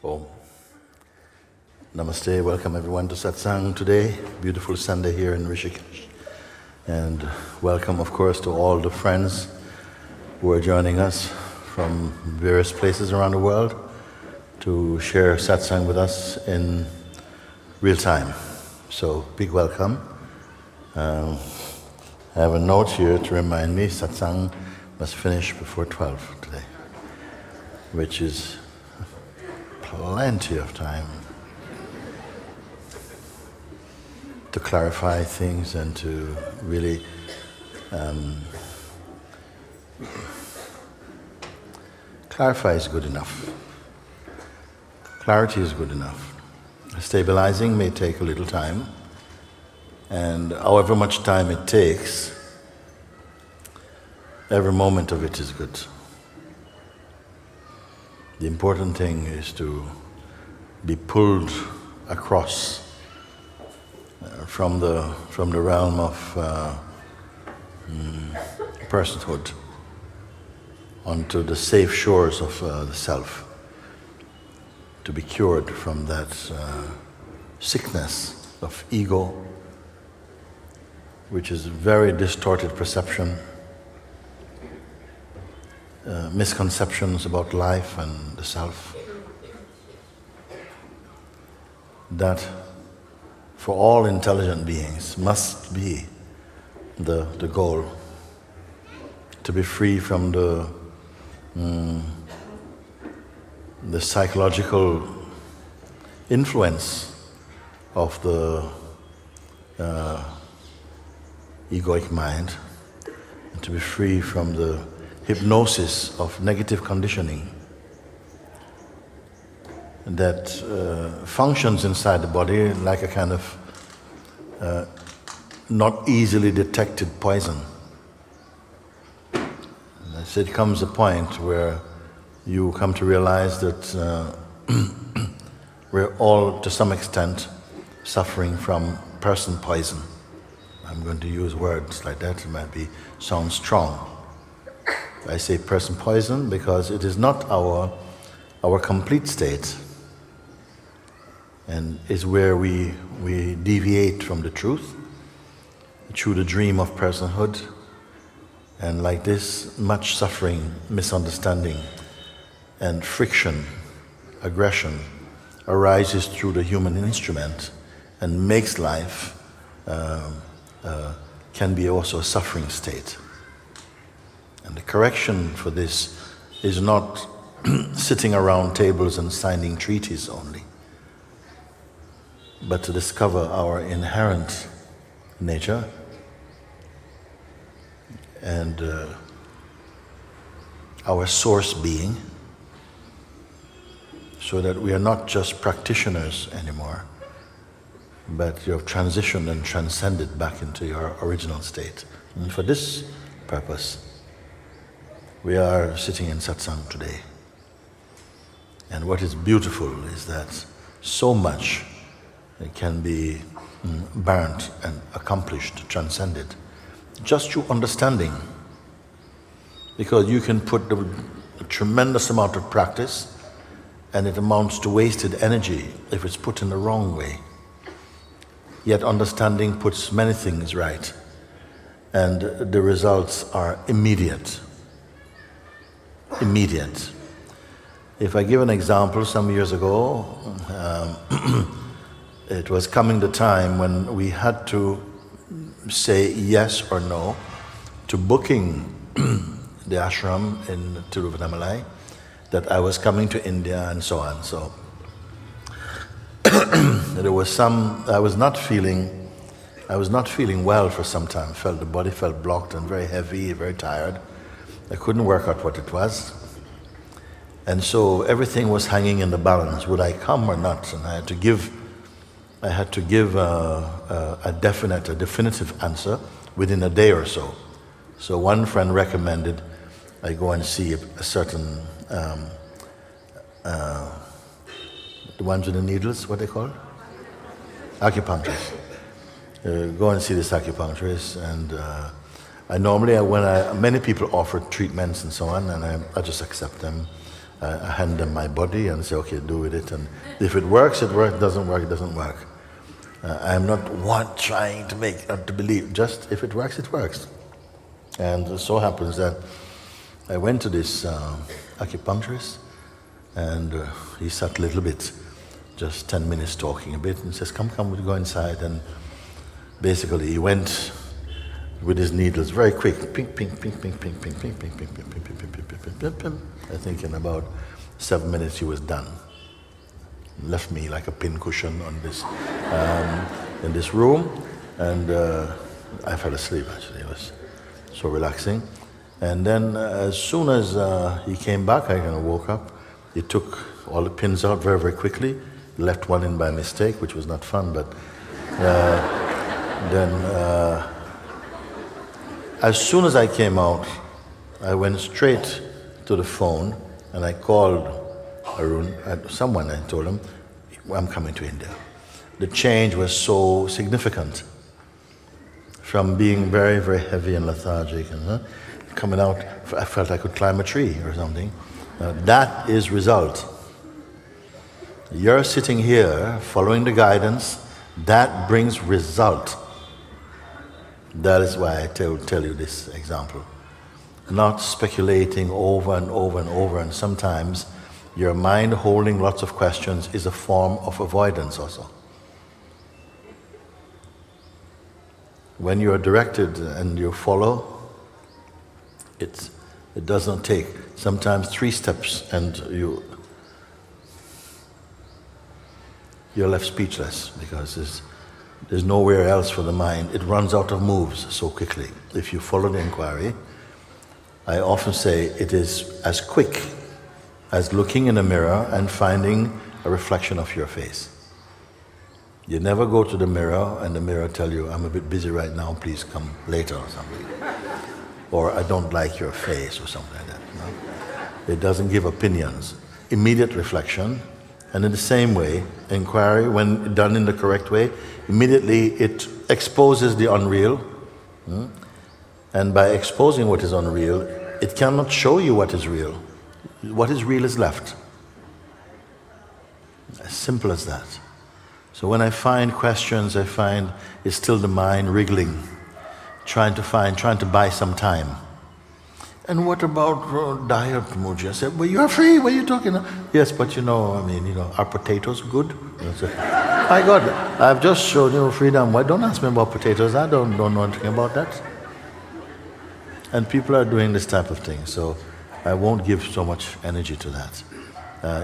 Om. Namaste, welcome everyone to Satsang today. Beautiful Sunday here in Rishikesh. And welcome, of course, to all the friends who are joining us from various places around the world to share Satsang with us in real time. So, big welcome. I have a note here to remind me Satsang must finish before 12 today, which is plenty of time to clarify things and to really clarify is good enough. Clarity is good enough. Stabilizing may take a little time, and however much time it takes, every moment of it is good. The important thing is to be pulled across from the realm of personhood onto the safe shores of the self, to be cured from that sickness of ego, which is very distorted perception, misconceptions about life and the self, that for all intelligent beings must be the goal, to be free from the psychological influence of the egoic mind, and to be free from the hypnosis of negative conditioning that functions inside the body like a kind of not easily detected poison. So it comes a point where you come to realize that we're all, to some extent, suffering from person poison. I'm going to use words like that, it might sound strong. I say person poison because it is not our complete state, and is where we deviate from the truth through the dream of personhood, and like this, much suffering, misunderstanding, and friction, aggression arises through the human instrument and makes life can be also a suffering state. And the correction for this is not sitting around tables and signing treaties only, but to discover our inherent nature and our source being, so that we are not just practitioners anymore, but you have transitioned and transcended back into your original state. And for this purpose, we are sitting in satsang today. And what is beautiful is that so much can be burnt and accomplished, transcended, just through understanding. Because you can put a tremendous amount of practice and it amounts to wasted energy if it's put in the wrong way. Yet understanding puts many things right, and the results are immediate. Immediate. If I give an example, some years ago, it was coming the time when we had to say yes or no to booking the ashram in Tiruvannamalai, that I was coming to India and so on. So there was I was not feeling well for some time. The body felt blocked and very heavy, very tired. I couldn't work out what it was. And so everything was hanging in the balance. Would I come or not? And I had to give a definitive answer within a day or so. So one friend recommended I go and see a certain, the ones with the needles, what they call? Acupuncturist. Go and see this acupuncturist, and many people offer treatments and so on, and I just accept them. I hand them my body and say, okay, do with it. And if it works, it works. Doesn't work, it doesn't work. I'm not trying to make to believe. Just if it works, it works. And it so happens that I went to this acupuncturist, and he sat a little bit, just 10 minutes talking a bit, and says, come, we'll go inside. And basically he went with his needles very quick, ping, ping, ping, ping, ping, ping, ping, ping, ping, ping, ping, ping, ping, ping, ping, ping, ping. I think in about 7 minutes he was done. Left me like a pincushion on this in this room, and I fell asleep. Actually, it was so relaxing. And then as soon as he came back, I kind of woke up. He took all the pins out very, very quickly. Left one in by mistake, which was not fun. But then, as soon as I came out, I went straight to the phone and I called Arun, someone. I told him, I'm coming to India. The change was so significant. From being very, very heavy and lethargic and coming out, I felt I could climb a tree or something. That is result. You're sitting here following the guidance, that brings result. That is why I tell you this example. Not speculating over and over and over, and sometimes your mind holding lots of questions is a form of avoidance also. When you are directed and you follow, it doesn't take sometimes 3 steps and you're left speechless, because there's nowhere else for the mind. It runs out of moves so quickly. If you follow the inquiry, I often say it is as quick as looking in a mirror and finding a reflection of your face. You never go to the mirror and the mirror tell you, I'm a bit busy right now, please come later or something. Or I don't like your face or something like that. No? It doesn't give opinions. Immediate reflection. And in the same way, inquiry, when done in the correct way, immediately it exposes the unreal. And by exposing what is unreal, it cannot show you what is real. What is real is left. As simple as that. So when I find questions, I find it's still the mind wriggling, trying to buy some time. And what about diet, Mooji? I said, well, you're free, what are you talking about? Yes, but are potatoes good? I said, my God, I've just shown you freedom. Why don't ask me about potatoes? I don't know anything about that. And people are doing this type of thing, so I won't give so much energy to that.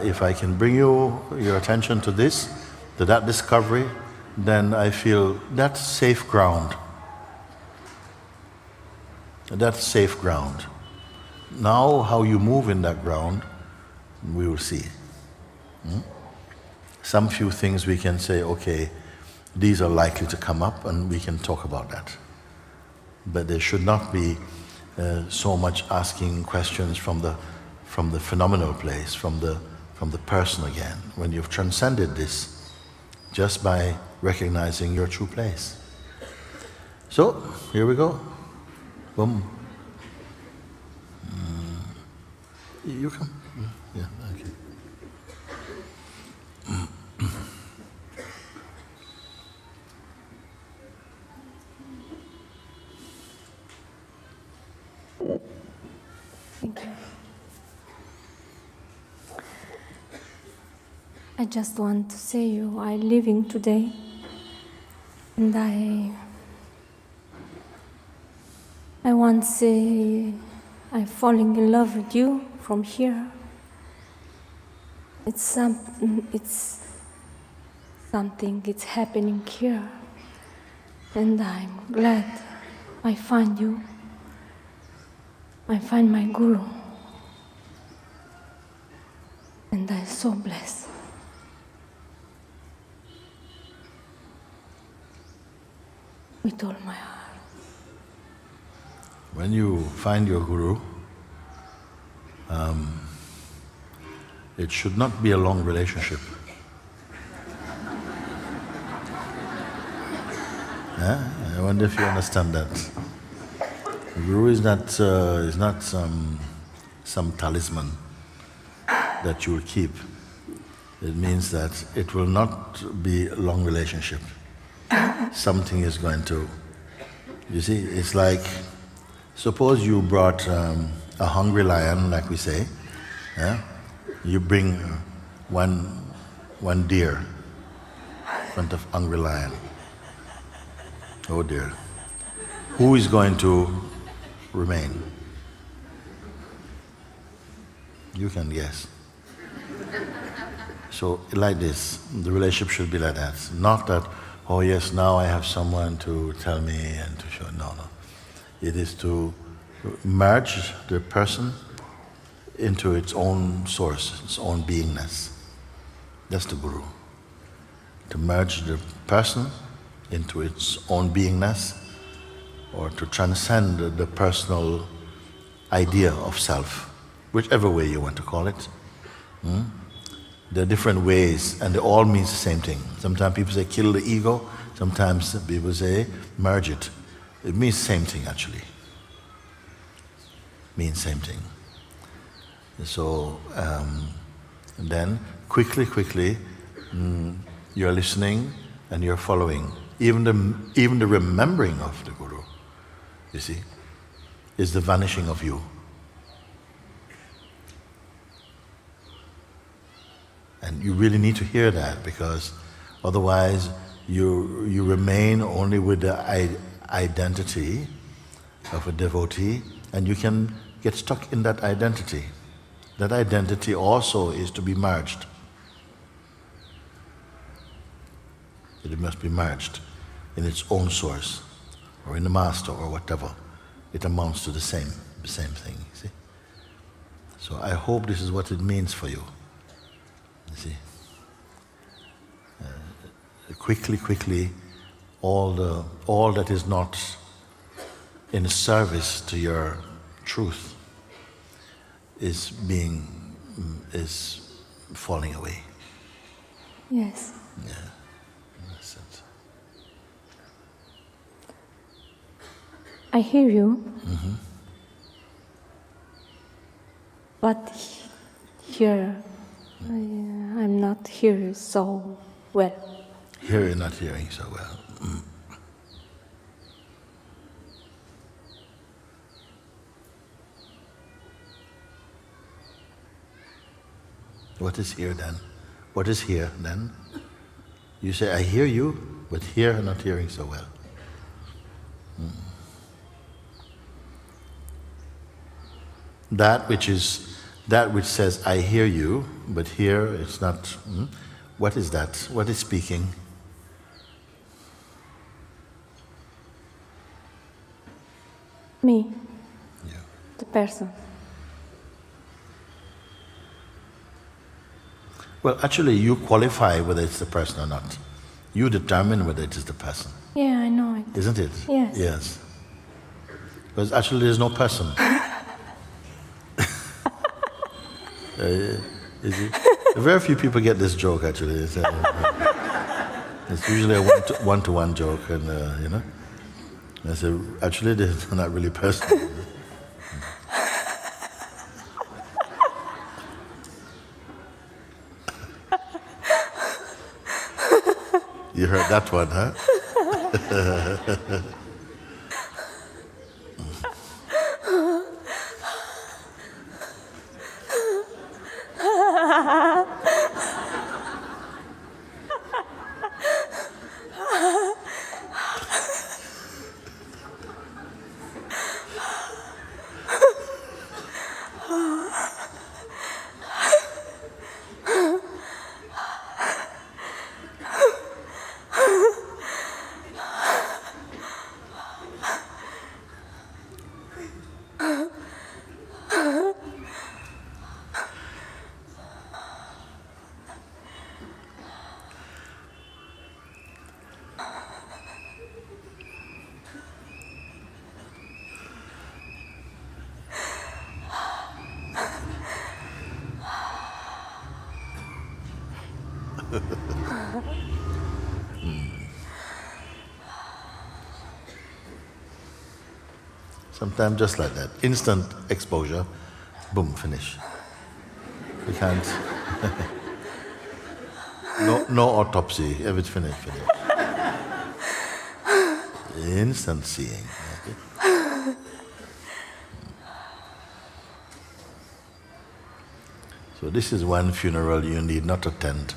If I can bring your attention to this, to that discovery, then I feel that's safe ground. That's safe ground. Now, how you move in that ground, we will see. Some few things we can say, okay, these are likely to come up, and we can talk about that. But there should not be so much asking questions from the phenomenal place, from the person again. When you've transcended this, just by recognizing your true place. So, here we go. Boom. You come. Yeah, okay. Thank you. I just want to say you are living today, and I want to say I'm falling in love with you from here. It's something, it's happening here, and I'm glad I find you. I find my Guru, and I'm so blessed. With all my heart. When you find your Guru, it should not be a long relationship. I wonder if you understand that. The Guru is not some talisman. that you will keep. It means that it will not be a long relationship. Something is going to, you see, it's like, suppose you brought a hungry lion, like we say, yeah? You bring one deer in front of hungry lion. Oh dear. Who is going to remain? You can guess. So like this, the relationship should be like that. Not that, oh yes, now I have someone to tell me and to show. No. It is to merge the person into its own source, its own beingness. That's the Guru. To merge the person into its own beingness, or to transcend the personal idea of self, whichever way you want to call it. There are different ways, and they all mean the same thing. Sometimes people say kill the ego, sometimes people say merge it. It means the same thing actually. It means same thing. So then quickly, you're listening and you're following. Even the remembering of the Guru, you see, is the vanishing of you. And you really need to hear that, because otherwise you remain only with the identity of a devotee, and you can get stuck in that identity. That identity also is to be merged. It must be merged in its own source, or in the master, or whatever. It amounts to the same thing, see? So I hope this is what it means for you. You see? Quickly, all that is not in service to your truth is falling away. Yes. Yeah, that's it. I hear you. But here, I'm not hearing so well. Here you're not hearing so well. What is here then? What is here then? You say, I hear you, but here I'm not hearing so well. That which says, I hear you, but here it's not. What is that? What is speaking? Me, Yeah. the person. Well, actually, you qualify whether it's the person or not. You determine whether it is the person. Yeah, I know it. Isn't it? Yes. Yes. Because actually there's no person. Is it? Very few people get this joke actually. It's usually a one-to-one joke, and you know. I say, actually they're not really person. You heard that one, huh? Sometimes just like that, instant exposure, boom, finish. We can't. No autopsy. Everything finished. Instant seeing. So this is one funeral you need not attend.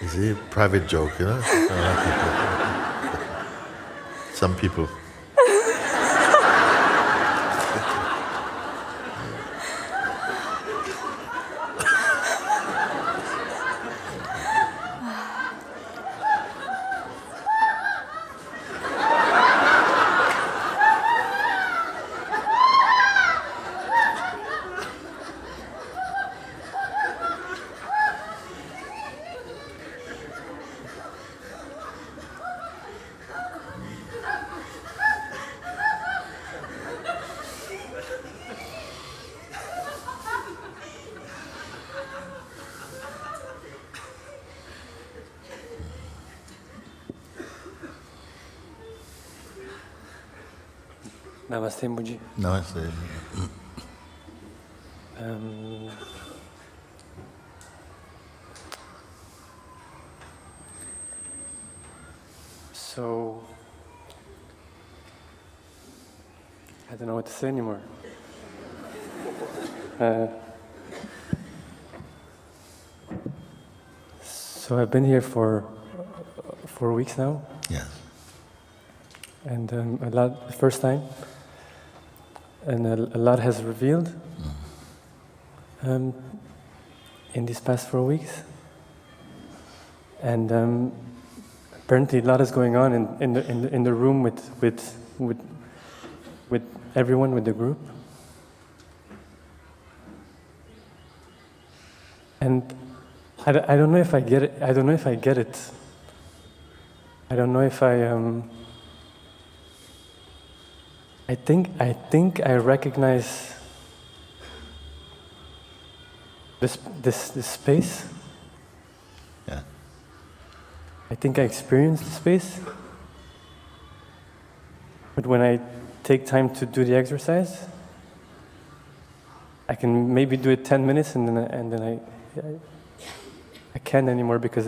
It's a private joke, you know. Some people. Namaste, Mooji. Namaste. So, I don't know what to say anymore. So I've been here for 4 weeks now, Yes. and the first time, and a lot has revealed in these past 4 weeks, and apparently a lot is going on in the room with everyone, with the group, and I don't know if I get it. I don't know if I get it. I don't know if I think I recognize this space. Yeah. I think I experience the space. But when I take time to do the exercise, I can maybe do it 10 minutes and then I can't anymore because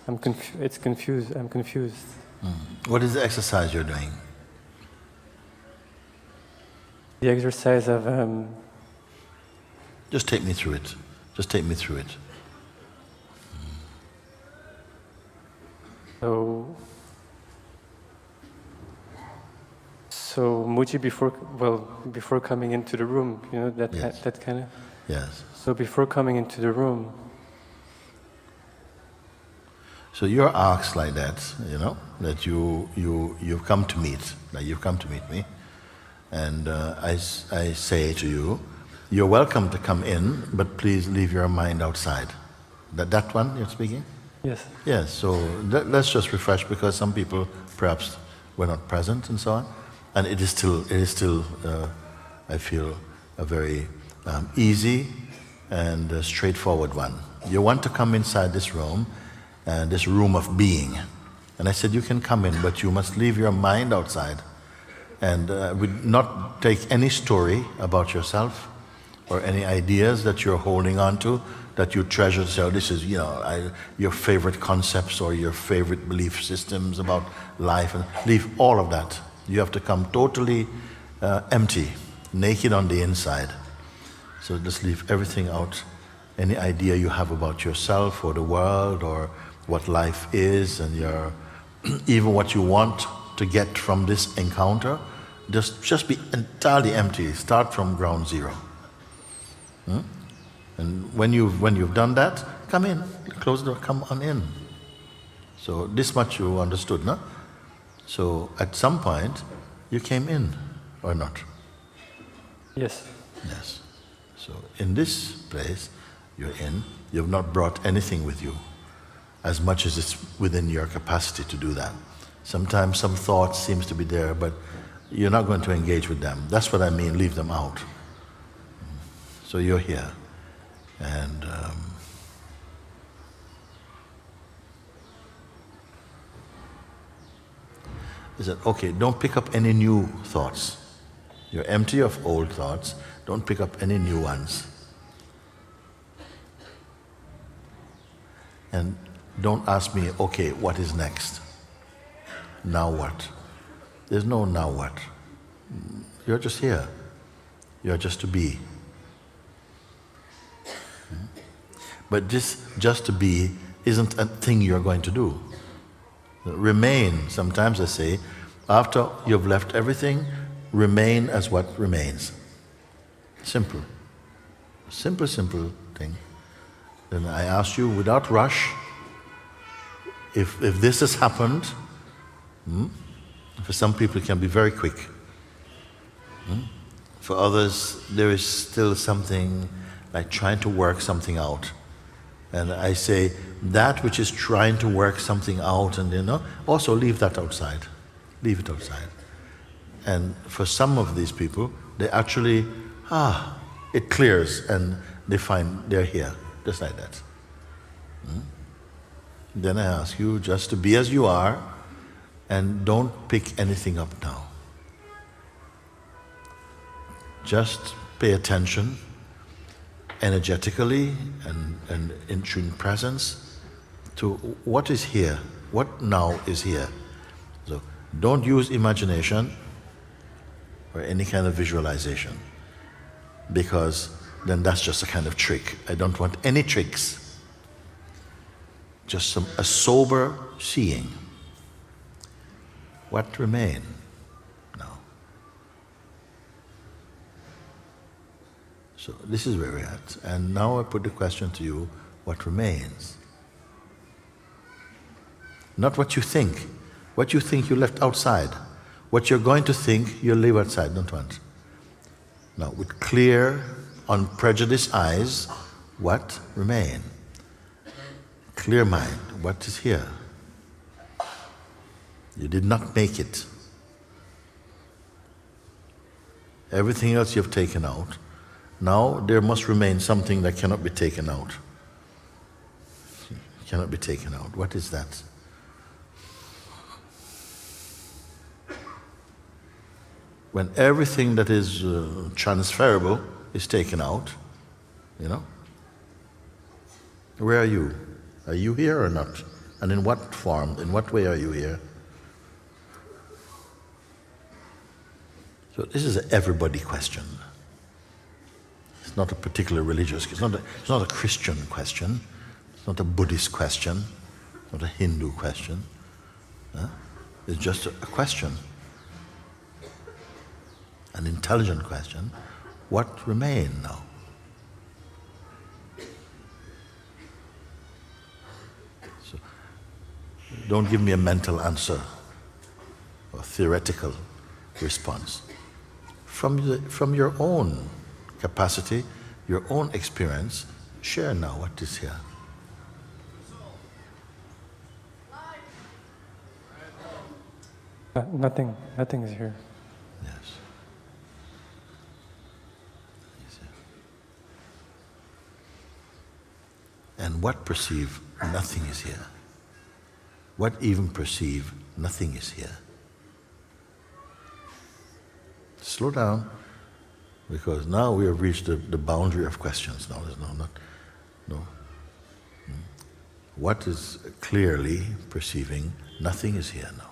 I'm confused. I'm confused. What is the exercise you're doing? The exercise of Just take me through it. Just take me through it. So Mooji, before coming into the room, you know that Yes. that kind of. Yes. So before coming into the room. So you're asked like that, you know, that you've come to meet, like you've come to meet me, and I say to you, you're welcome to come in, but please leave your mind outside. That one you're speaking? Yes. Yes. So let's just refresh, because some people perhaps were not present and so on, and it is still I feel a very easy and straightforward one. You want to come inside this room. This room of being. And I said, you can come in, but you must leave your mind outside and would not take any story about yourself or any ideas that you're holding on to, that you treasure. So this is, you know, your favorite concepts or your favorite belief systems about life. And leave all of that. You have to come totally empty, naked on the inside. So just leave everything out. Any idea you have about yourself or the world or what life is, and even what you want to get from this encounter, just be entirely empty. Start from ground zero. And when you've done that, come in, close the door, come on in. So this much you understood, no? So at some point, you came in, or not? Yes. Yes. So in this place, you're in, you've not brought anything with you, as much as it's within your capacity to do that. Sometimes some thoughts seems to be there, but you're not going to engage with them. That's what I mean, leave them out. So you're here. And he said, okay, don't pick up any new thoughts. You're empty of old thoughts. Don't pick up any new ones. And don't ask me, okay, what is next? Now what? There's no now what. You're just here. You're just to be. But this just to be isn't a thing you're going to do. Remain, sometimes I say, after you've left everything, remain as what remains. Simple. Simple thing. Then I ask you, without rush, if this has happened, for some people it can be very quick. For others, there is still something like trying to work something out. And I say, that which is trying to work something out, and also leave that outside. Leave it outside. And for some of these people, they actually, it clears and they find they're here, just like that. Then I ask you just to be as you are and don't pick anything up now. Just pay attention energetically and in tune presence to what is here, what now is here. So don't use imagination or any kind of visualization, because then that's just a kind of trick. I don't want any tricks. Just a sober seeing. What remain now? So this is where we're at. And now I put the question to you, what remains? Not what you think. What you think you left outside. What you're going to think you'll leave outside, don't want. Now with clear, unprejudiced eyes, what remain? Clear mind, what is here? You did not make it. Everything else you've taken out. Now there must remain something that cannot be taken out. Cannot be taken out. What is that? When everything that is transferable is taken out, where are you? Are you here or not? And in what form, in what way are you here? So this is an everybody question. It's not a particular religious, it's not a Christian question, it's not a Buddhist question, it's not a Hindu question. It's just a question. An intelligent question. What remain now? So, don't give me a mental answer or theoretical response. From your own capacity, your own experience, share now what is here. Nothing is here. Yes. And what perceive, nothing is here. What even perceive, nothing is here. Slow down, because now we have reached the boundary of questions. Now there's no. What is clearly perceiving, nothing is here now.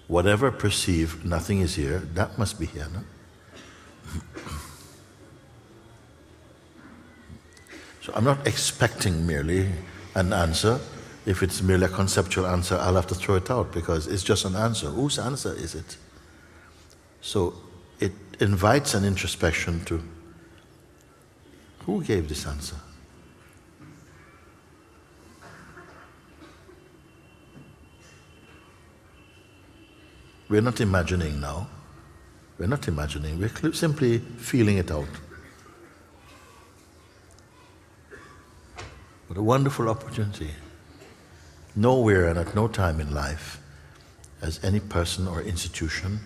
Whatever perceive, nothing is here, that must be here, no? So I'm not expecting merely an answer. If it's merely a conceptual answer, I'll have to throw it out because it's just an answer. Whose answer is it? So it invites an introspection to who gave this answer? We're not imagining now. We're not imagining, we're simply feeling it out. What a wonderful opportunity. Nowhere and at no time in life has any person or institution,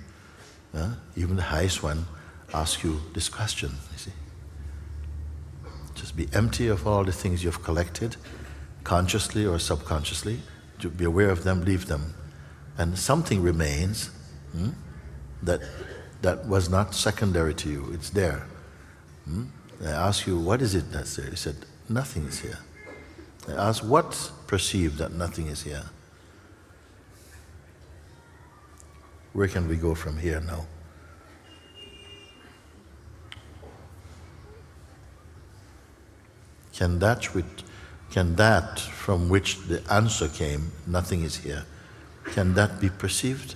even the highest one, ask you this question, you see. Just be empty of all the things you've collected, consciously or subconsciously, to be aware of them, leave them. And something remains that was not secondary to you, it's there. I ask you, what is it that's there? You said, nothing is here. I ask, what perceived that nothing is here? Where can we go from here now? Can that from which the answer came, nothing is here, can that be perceived?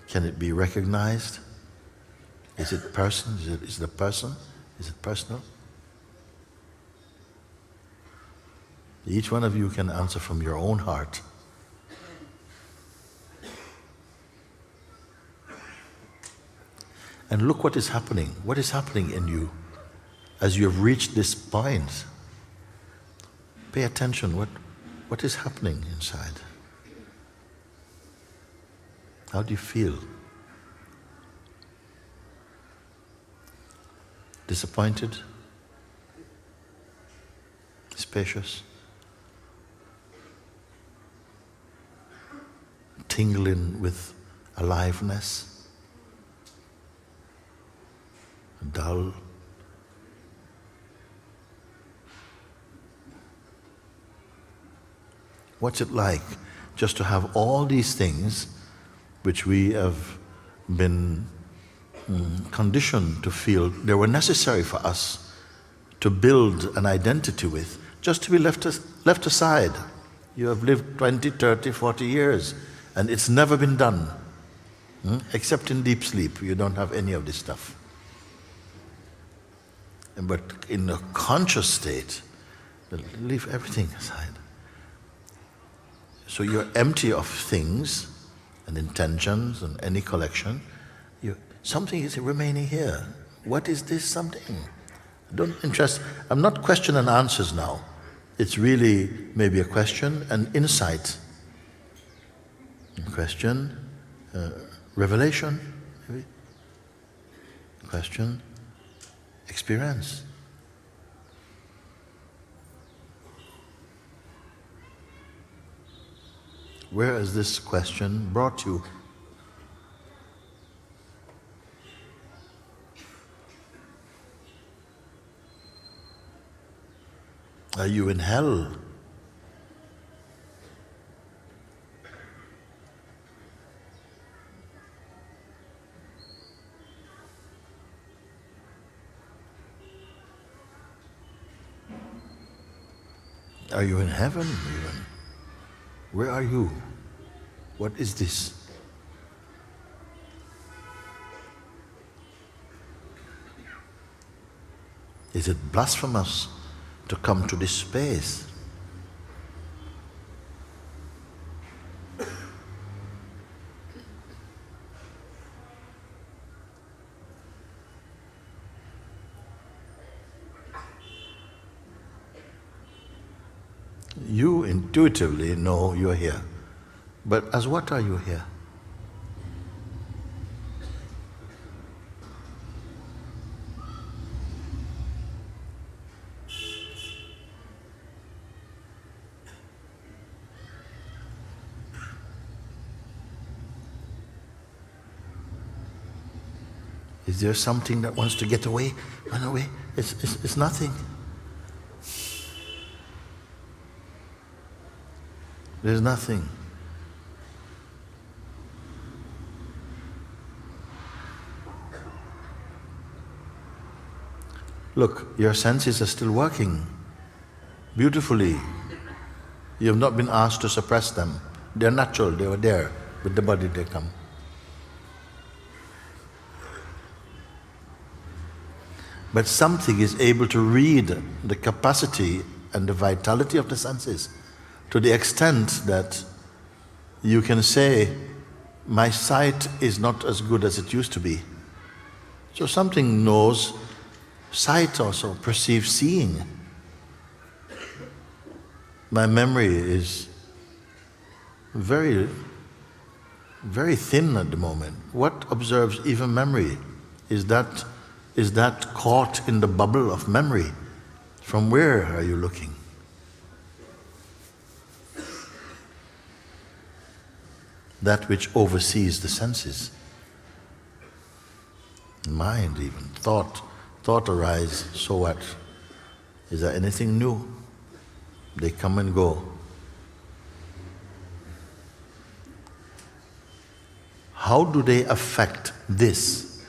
Can it be recognized? Is it person? Is it a person? Is it personal? Each one of you can answer from your own heart. And look what is happening. What is happening in you as you have reached this point? Pay attention. What is happening inside? How do you feel? Disappointed? Spacious? Tingling with aliveness? Dull? What's it like just to have all these things which we have been conditioned to feel they were necessary for us to build an identity with, just to be left aside? You have lived 20, 30, 40 years and it's never been done. Except in deep sleep, you don't have any of this stuff. But in a conscious state, leave everything aside. So you're empty of things and intentions and any collection. Something is remaining here. What is this something? I'm not question and answers now. It's really maybe a question and insight. Question, revelation, maybe. Question, experience. Where has this question brought you? Are you in hell? Are you in heaven even? Where are you? What is this? Is it blasphemous to come to this space? You intuitively know you're here. But as what are you here? Is there something that wants to get away, run away? It's nothing. There's nothing. Look, your senses are still working beautifully. You have not been asked to suppress them. They're natural, they were there. With the body they come. But something is able to read the capacity and the vitality of the senses to the extent that you can say, my sight is not as good as it used to be. So something knows sight also, perceives seeing. My memory is very, very thin at the moment. What observes even memory? Is that caught in the bubble of memory? From where are you looking? That which oversees the senses. Mind even, thought arise, so what? Is there anything new? They come and go. How do they affect this?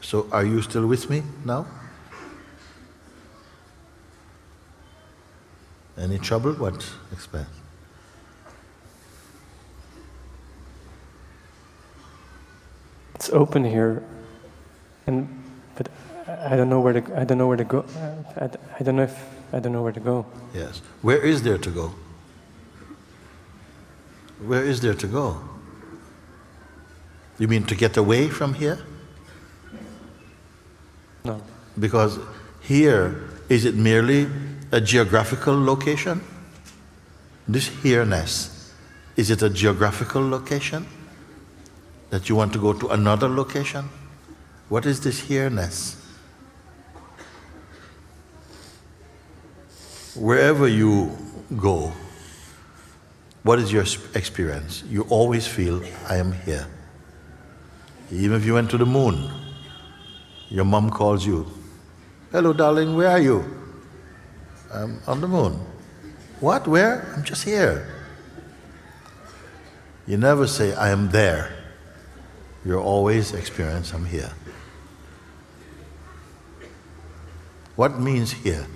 So are you still with me now? Any trouble? What? Explain. It's open here, but I don't know where to. I don't know where to go. I don't know where to go. Yes. Where is there to go? Where is there to go? You mean to get away from here? No. Because here, is it merely a geographical location? This here-ness, is it a geographical location? That you want to go to another location? What is this here-ness? Wherever you go, what is your experience? You always feel, I am here. Even if you went to the moon, your mom calls you, hello darling, where are you? I'm on the moon. What, where? I'm just here. You never say, I am there. You always experience, I'm here. What means here?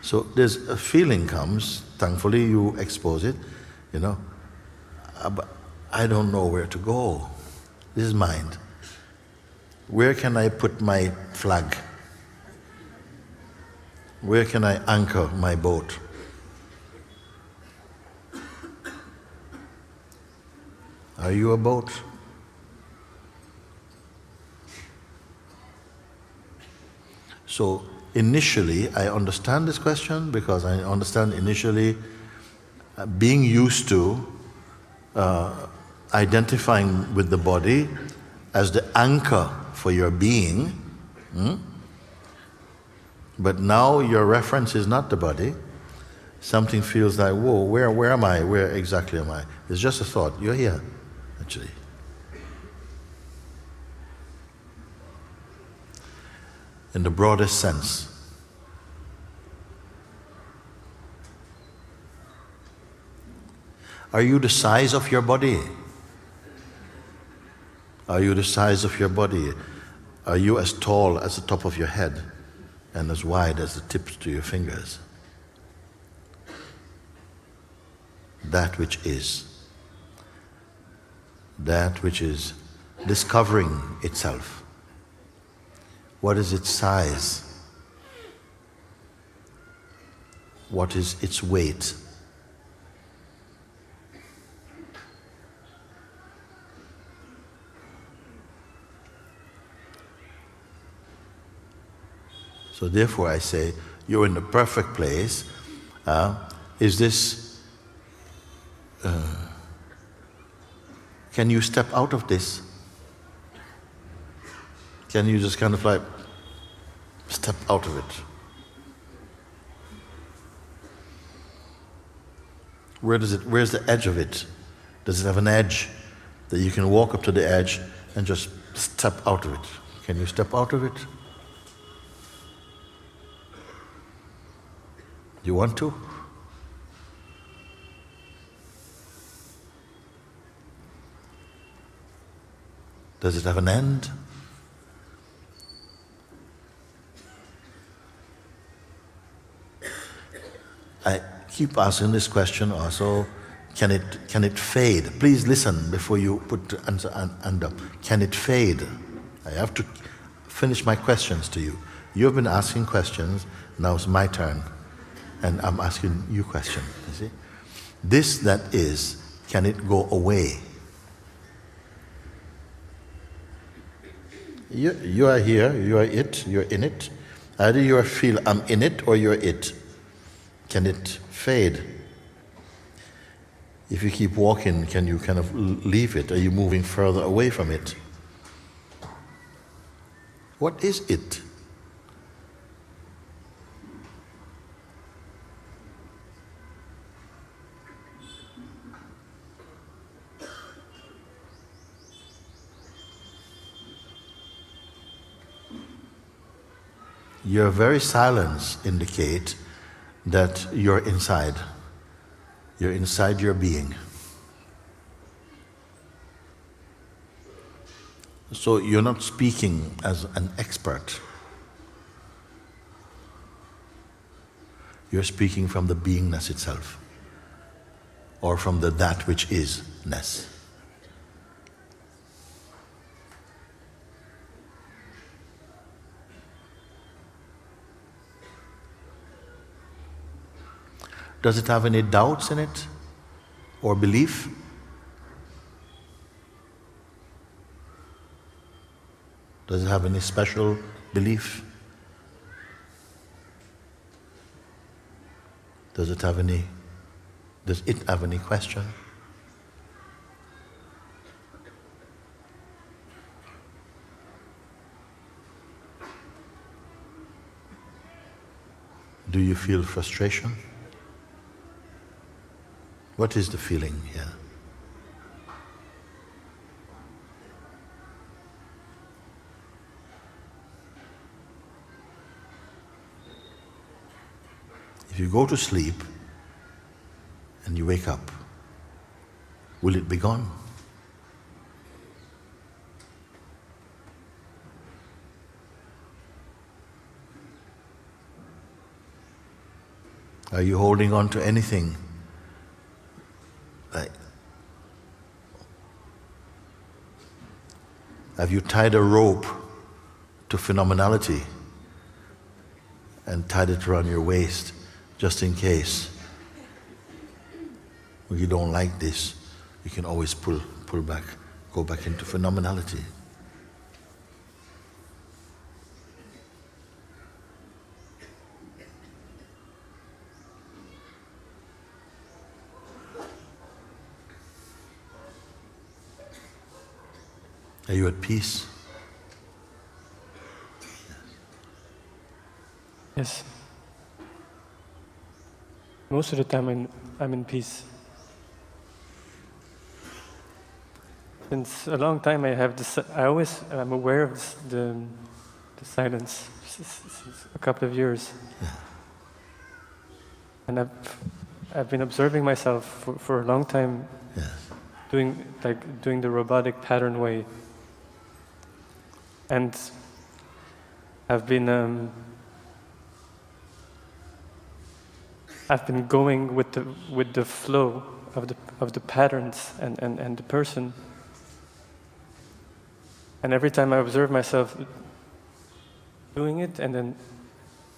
So there's a feeling comes, thankfully you expose it, but I don't know where to go. This is mind. Where can I put my flag? Where can I anchor my boat? Are you a boat? So initially, I understand this question because I understand initially being used to identifying with the body as the anchor for your being. But now your reference is not the body. Something feels like, whoa, where am I? Where exactly am I? It's just a thought. You're here, actually. In the broadest sense. Are you the size of your body? Are you the size of your body? Are you as tall as the top of your head and as wide as the tips to your fingers? That which is discovering itself. What is its size? What is its weight? So therefore I say, you're in the perfect place. Is this, can you step out of this? Can you just kind of like step out of it? Where's the edge of it? Does it have an edge that you can walk up to the edge and just step out of it? Can you step out of it? Do you want to? Does it have an end? I keep asking this question also Can it fade? Please listen before you put the answer hand up. Can it fade? I have to finish my questions to you. You've been asking questions, now it's my turn. And I'm asking you questions, you see? This that is, can it go away? You are here, you are it, you're in it. Either you feel I'm in it or you're it. Can it fade? If you keep walking, can you kind of leave it? Are you moving further away from it? What is it? Your very silence indicates that you're inside. You're inside your being. So you're not speaking as an expert. You're speaking from the beingness itself, or from the that which is-ness. Does it have any doubts in it or belief? Does it have any special belief? Does it have any question? Do you feel frustration? What is the feeling here? If you go to sleep and you wake up, will it be gone? Are you holding on to anything? Like, have you tied a rope to phenomenality and tied it around your waist just in case? When you don't like this, you can always pull back, go back into phenomenality. Are you at peace? Yes. Most of the time I'm in peace. Since a long time I have this, I'm aware of the silence since a couple of years. Yeah. And I've been observing myself for a long time, Yes. doing the robotic pattern way. And I've been going with the flow of the patterns and the person. And every time I observe myself doing it, and then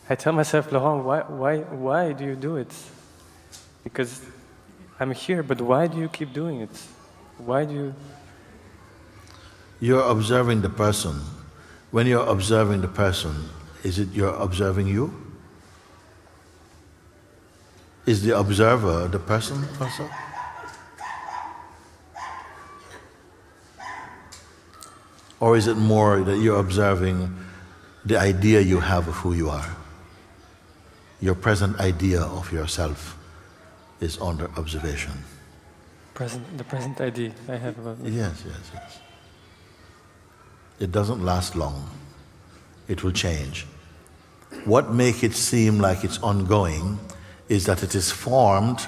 I tell myself, Laurent, why do you do it? Because I'm here, but why do you keep doing it? Why do you? You're observing the person. When you're observing the person, is it you're observing you? Is the observer the person also? Or is it more that you're observing the idea you have of who you are? Your present idea of yourself is under observation. The present idea I have about it. Yes. It doesn't last long. It will change. What makes it seem like it's ongoing is that it is formed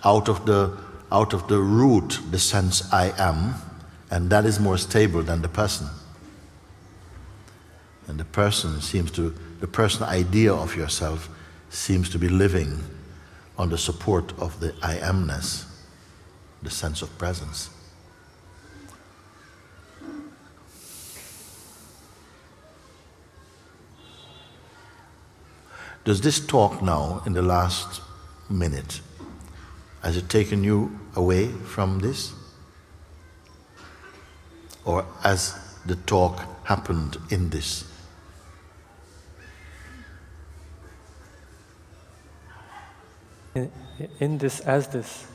out of the root, the sense I am, and that is more stable than the person. And the person idea of yourself seems to be living on the support of the I amness. the sense of presence. Does this talk now, in the last minute, has it taken you away from this? Or has the talk happened in this? In this, as this.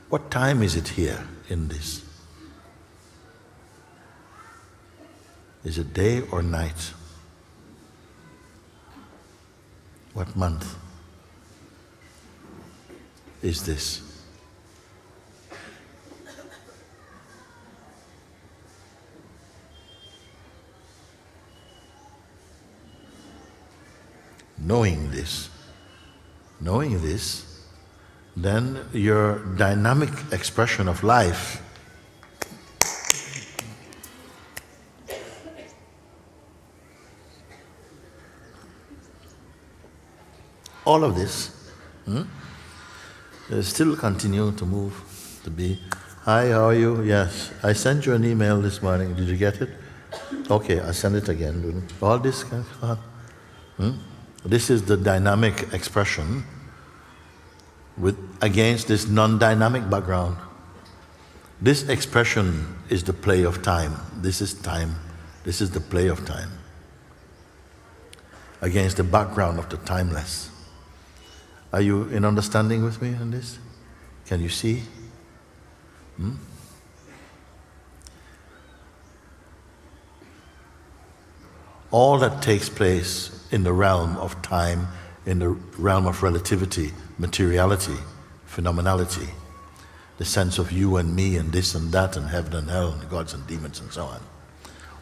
What time is it here in this? Is it day or night? What month is this? Knowing this, then your dynamic expression of life all of this still continue to move, to be, hi, how are you? Yes, I sent you an email this morning, did you get it? Okay, I'll send it again. All this can This is the dynamic expression against this non-dynamic background. This expression is the play of time. This is time. This is the play of time against the background of the timeless. Are you in understanding with me on this? Can you see? All that takes place in the realm of time, in the realm of relativity, materiality, phenomenality, the sense of you and me and this and that and heaven and hell and gods and demons and so on.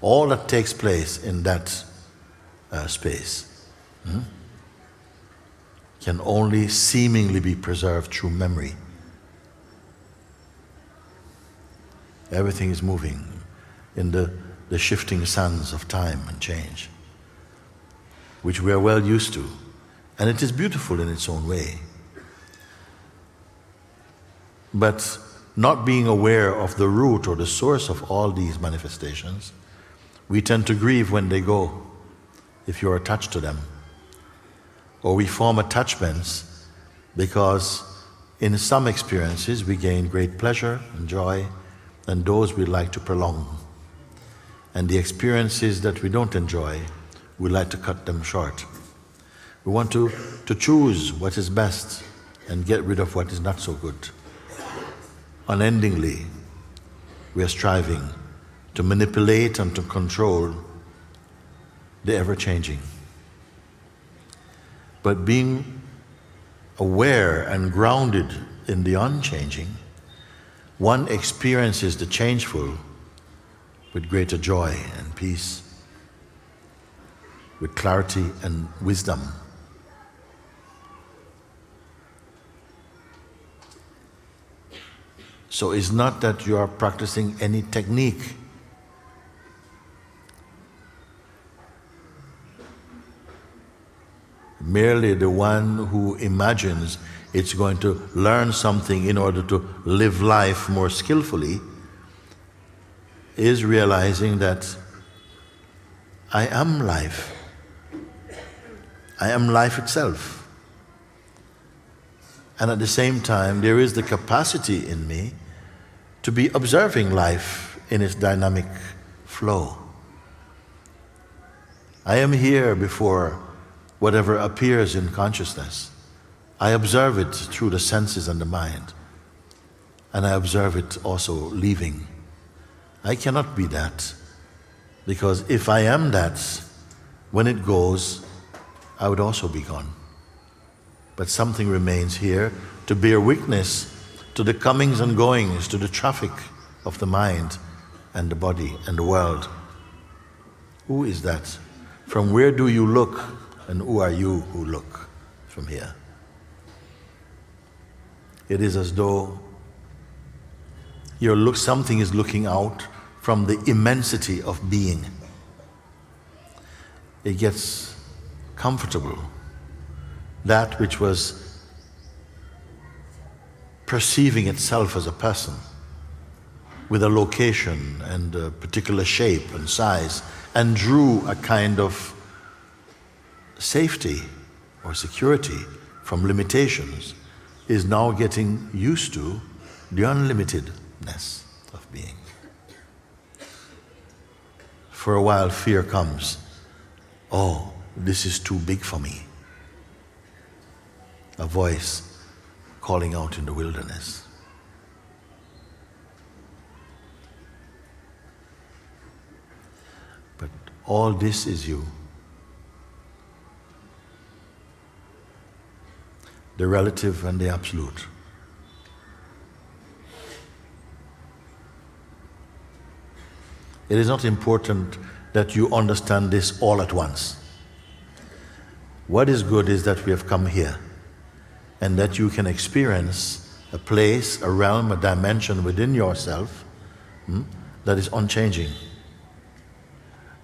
All that takes place in that space can only seemingly be preserved through memory. Everything is moving in the shifting sands of time and change, which we are well used to. And it is beautiful in its own way. But not being aware of the root or the source of all these manifestations, we tend to grieve when they go, if you're attached to them. Or we form attachments because in some experiences we gain great pleasure and joy, and those we like to prolong. And the experiences that we don't enjoy, we like to cut them short. We want to choose what is best and get rid of what is not so good. Unendingly, we are striving to manipulate and to control the ever-changing. But being aware and grounded in the unchanging, one experiences the changeful with greater joy and peace, with clarity and wisdom. So it's not that you are practicing any technique. Merely the one who imagines it's going to learn something in order to live life more skillfully is realizing that I am life. I am life itself. And at the same time, there is the capacity in me to be observing life in its dynamic flow. I am here before whatever appears in consciousness. I observe it through the senses and the mind. And I observe it also leaving. I cannot be that, because if I am that, when it goes, I would also be gone. But something remains here to bear witness to the comings and goings, to the traffic of the mind and the body and the world. Who is that? From where do you look, and who are you who look from here? It is as though something is looking out from the immensity of being. it gets comfortable. That which was perceiving itself as a person, with a location and a particular shape and size, and drew a kind of safety or security from limitations, is now getting used to the unlimitedness of being. For a while fear comes. Oh, this is too big for me. A voice calling out in the wilderness. But all this is you. The relative and the absolute. It is not important that you understand this all at once. What is good is that we have come here and that you can experience a place, a realm, a dimension within yourself that is unchanging.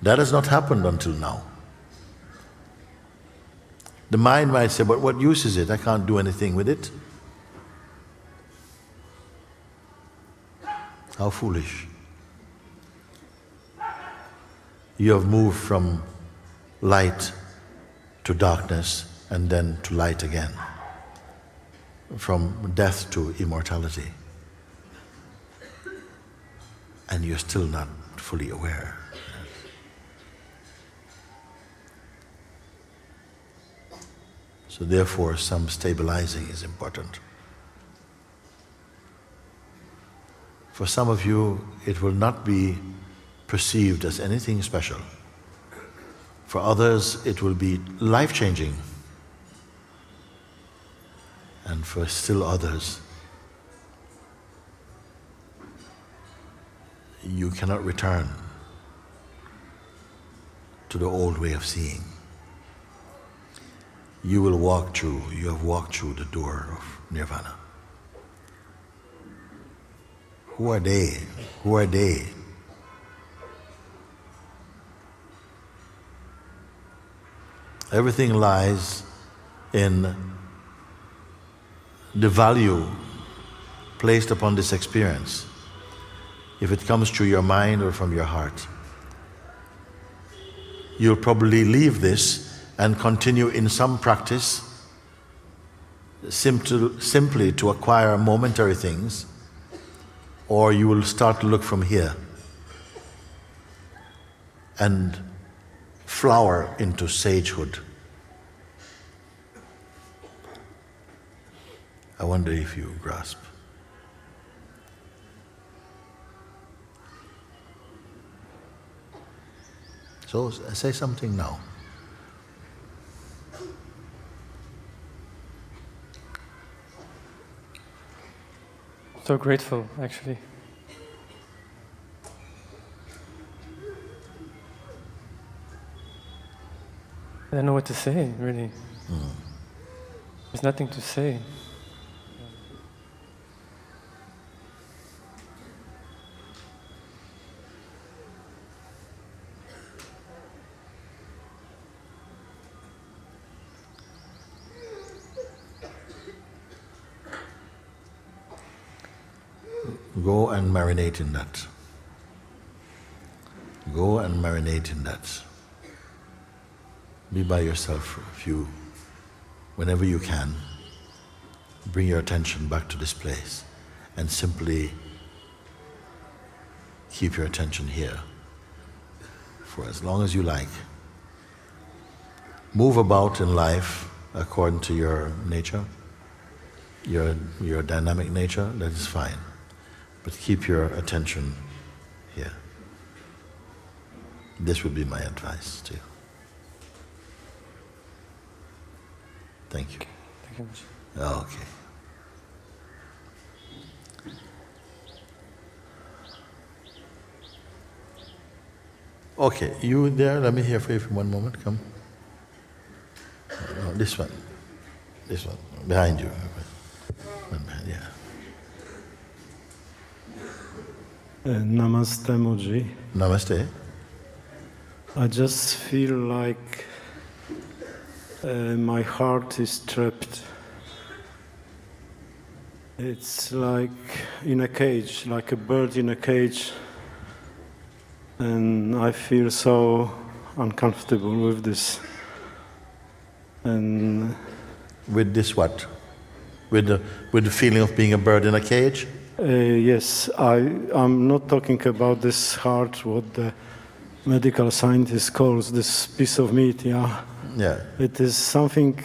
That has not happened until now. The mind might say, but what use is it? I can't do anything with it. How foolish. You have moved from light to darkness and then to light again. From death to immortality. And you're still not fully aware. So therefore, some stabilizing is important. For some of you, it will not be perceived as anything special. For others, it will be life-changing. And for still others, you cannot return to the old way of seeing. You have walked through the door of nirvana. Who are they? Who are they? Everything lies in the value placed upon this experience, if it comes through your mind or from your heart. You'll probably leave this and continue in some practice simply to acquire momentary things, or you will start to look from here and flower into sagehood. I wonder if you grasp. So say something now. So grateful, actually. I don't know what to say, really. There's nothing to say. Go and marinate in that. Go and marinate in that. Be by yourself for a few, whenever you can. Bring your attention back to this place and simply keep your attention here for as long as you like. Move about in life according to your nature, your dynamic nature, that is fine. But keep your attention here. This would be my advice to you. Thank you. Thank you much. Okay. Okay, you there? Let me hear for you for one moment. Come. No, this one. This one. Behind you. One behind, yeah. Namaste, Mooji. Namaste. I just feel like my heart is trapped. It's like in a cage, like a bird in a cage. And I feel so uncomfortable with this. And With this what? With the feeling of being a bird in a cage? yes, I'm not talking about this heart, what the medical scientist calls this piece of meat, yeah. Yeah. It is something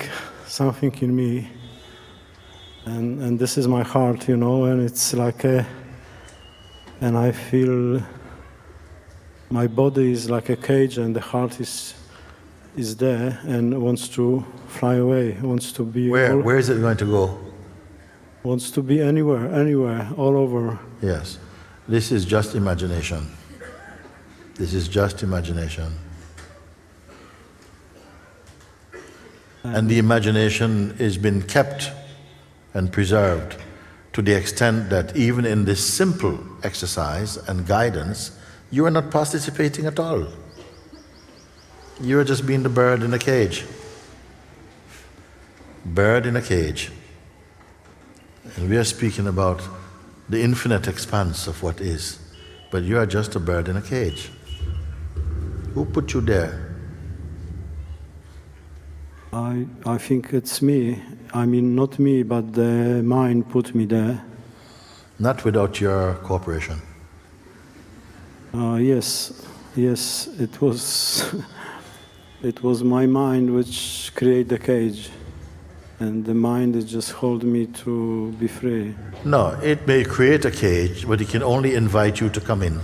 in me. And this is my heart, you know, and it's like and I feel my body is like a cage and the heart is there and wants to fly away, wants to be... Where is it going to go? Wants to be anywhere, all over. Yes. This is just imagination. This is just imagination. And the imagination is been kept and preserved to the extent that even in this simple exercise and guidance, you are not participating at all. You are just being the bird in a cage. Bird in a cage. And we are speaking about the infinite expanse of what is. But you are just a bird in a cage. Who put you there? I think it's me. I mean, not me, but the mind put me there. Not without your cooperation. Yes, it was it was my mind which created the cage, and the mind is just hold me to be free. No, it may create a cage, but it can only invite you to come in.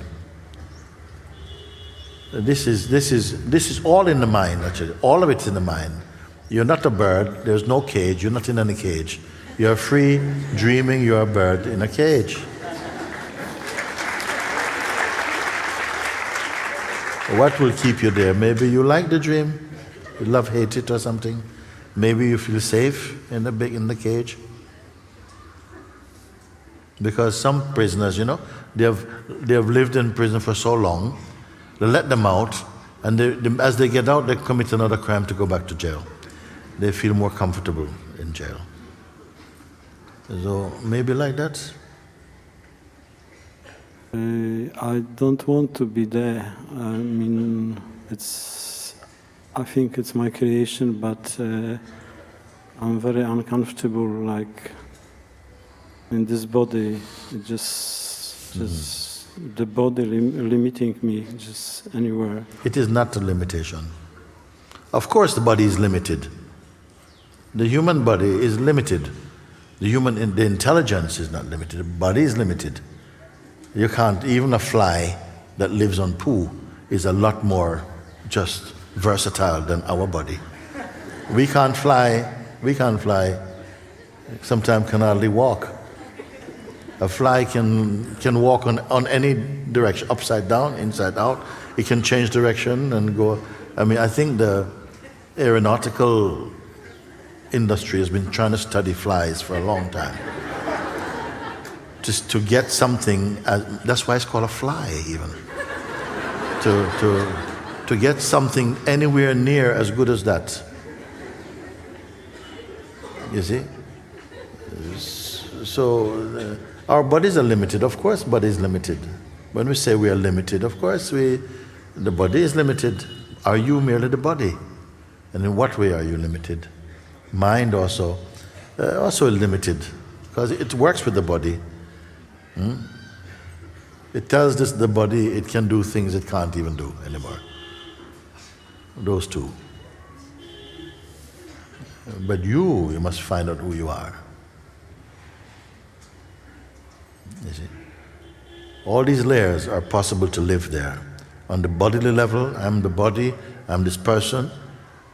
This is all in the mind, actually. All of it's in the mind. You're not a bird, there's no cage, you're not in any cage. You're free, dreaming you're a bird in a cage. What will keep you there? Maybe you like the dream, you love, hate it or something. Maybe you feel safe in the cage. Because some prisoners, you know, they have lived in prison for so long, they let them out, and as they get out, they commit another crime to go back to jail. They feel more comfortable in jail. So maybe like that. I don't want to be there. I mean, I think it's my creation, but I'm very uncomfortable, like in this body. It just the body limiting me, just anywhere. It is not a limitation. Of course, the body is limited. The human body is limited. The intelligence is not limited. The body is limited. You can't, even a fly that lives on poo is a lot more just versatile than our body. We can't fly, sometimes can hardly walk. A fly can walk on any direction, upside down, inside out. It can change direction and go. I mean, I think the aeronautical industry has been trying to study flies for a long time. Just to get something, that's why it's called a fly even. To get something anywhere near as good as that. You see? So our bodies are limited. Of course, body is limited. When we say we are limited, of course the body is limited. Are you merely the body? And in what way are you limited? Mind also limited, because it works with the body. It tells the body it can do things it can't even do anymore. Those two. But you must find out who you are. You see? All these layers are possible to live there. On the bodily level, I'm the body, I'm this person,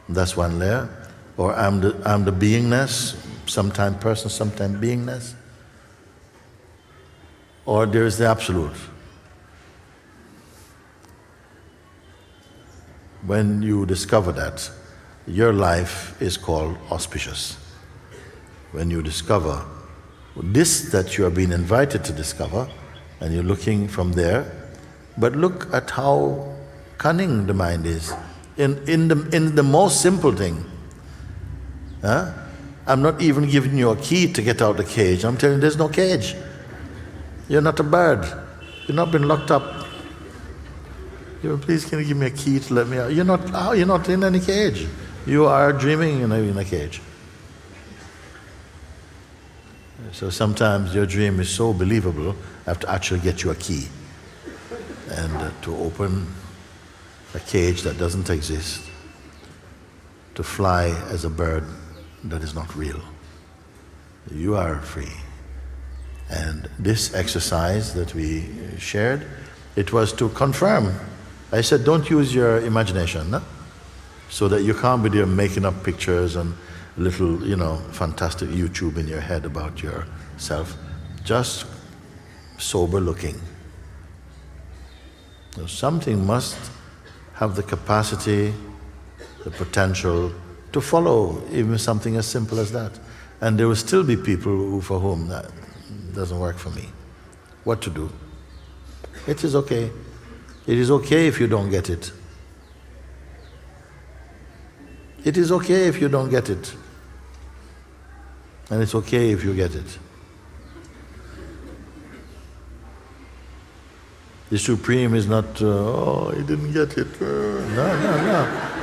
that's one layer. Or I'm the beingness, sometime person, sometime beingness. Or there is the absolute. When you discover that, your life is called auspicious. When you discover this that you are being invited to discover, and you're looking from there, but look at how cunning the mind is. In the most simple thing. I'm not even giving you a key to get out of the cage. I'm telling you there's no cage. You're not a bird. You've not been locked up. Please can you give me a key to let me out? You're not in any cage. You are dreaming in a cage. So sometimes your dream is so believable, I have to actually get you a key. And to open a cage that doesn't exist, to fly as a bird that is not real. You are free. And this exercise that we shared, it was to confirm. I said, don't use your imagination, no? So that you can't be there making up pictures and little, fantastic YouTube in your head about yourself. Just sober looking. So something must have the capacity, the potential to follow even something as simple as that. And there will still be people for whom that doesn't work for me. What to do? It is okay. It is okay if you don't get it. It is okay if you don't get it. And it's okay if you get it. The Supreme is not, he didn't get it. No.